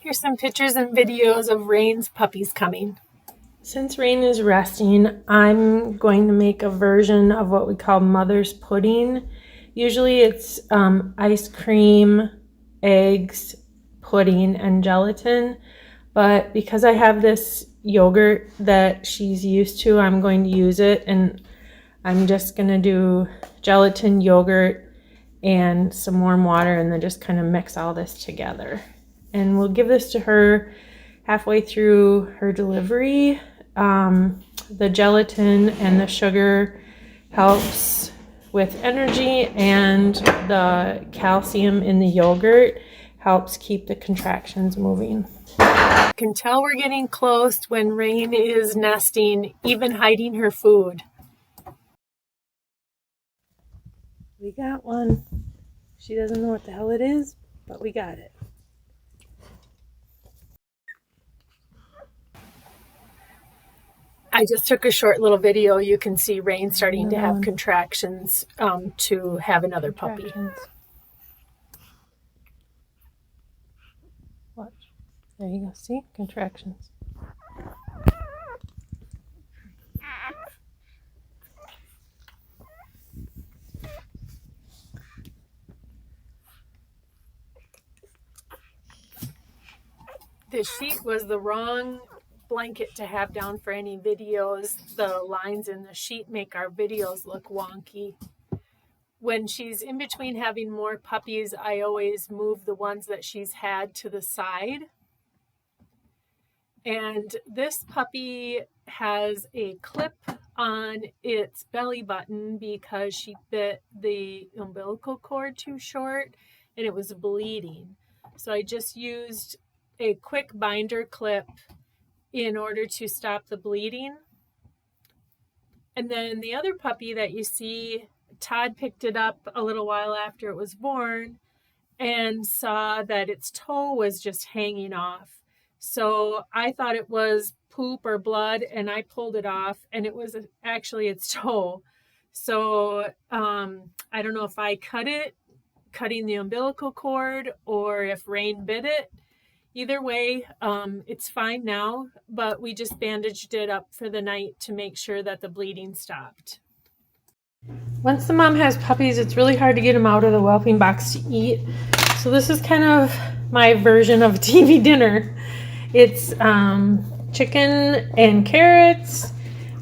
Here's some pictures and videos of Rain's puppies coming. Since Rain is resting, I'm going to make a version of what we call mother's pudding. Usually it's ice cream, eggs, pudding, and gelatin. But because I have this yogurt that she's used to, I'm going to use it. And I'm just going to do gelatin, yogurt, and some warm water, and then just kind of mix all this together. And we'll give this to her halfway through her delivery. The gelatin and the sugar helps with energy, and the calcium in the yogurt helps keep the contractions moving. You can tell we're getting close when Rain is nesting, even hiding her food. We got one. She doesn't know what the hell it is, but we got it. I just took a short little video. You can see Rain starting to have contractions to have another puppy. Watch. There you go. See? Contractions. The sheet was the wrong blanket to have down for any videos. The lines in the sheet make our videos look wonky. When she's in between having more puppies, I always move the ones that she's had to the side. And this puppy has a clip on its belly button because she bit the umbilical cord too short and it was bleeding. So I just used a quick binder clip in order to stop the bleeding. And then the other puppy that you see, Todd picked it up a little while after it was born and saw that its toe was just hanging off. So I thought it was poop or blood, and I pulled it off, and it was actually its toe. So I don't know if I cutting the umbilical cord, or if Rain bit it. Either way, it's fine now, but we just bandaged it up for the night to make sure that the bleeding stopped. Once the mom has puppies, it's really hard to get them out of the whelping box to eat. So this is kind of my version of TV dinner. It's chicken and carrots,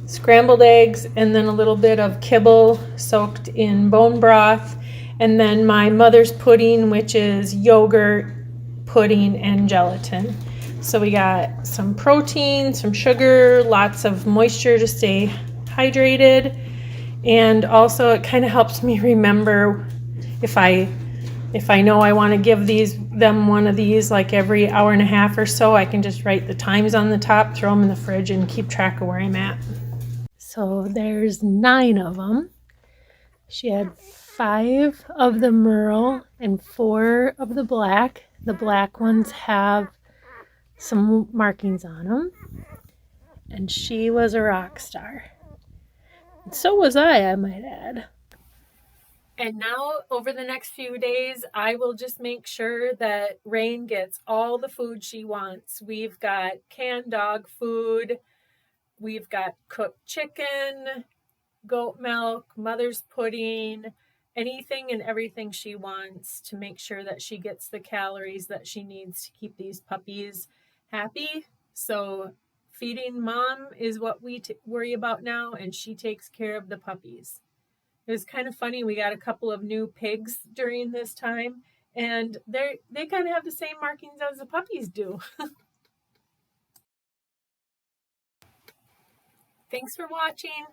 scrambled eggs, and then a little bit of kibble soaked in bone broth. And then my mother's pudding, which is yogurt, pudding, and gelatin. So we got some protein, some sugar, lots of moisture to stay hydrated. And also it kind of helps me remember if I know I want to give them one of these like every hour and a half or so, I can just write the times on the top, throw them in the fridge, and keep track of where I'm at. So there's 9 of them. She had 5 of the Merle and 4 of the black. The black ones have some markings on them. And she was a rock star. And so was I might add. And now, over the next few days, I will just make sure that Rain gets all the food she wants. We've got canned dog food. We've got cooked chicken, goat milk, mother's pudding, anything and everything she wants to make sure that she gets the calories that she needs to keep these puppies happy. So feeding mom is what we worry about now, and she takes care of the puppies. It was kind of funny. We got a couple of new pigs during this time, and they kind of have the same markings as the puppies do. Thanks for watching.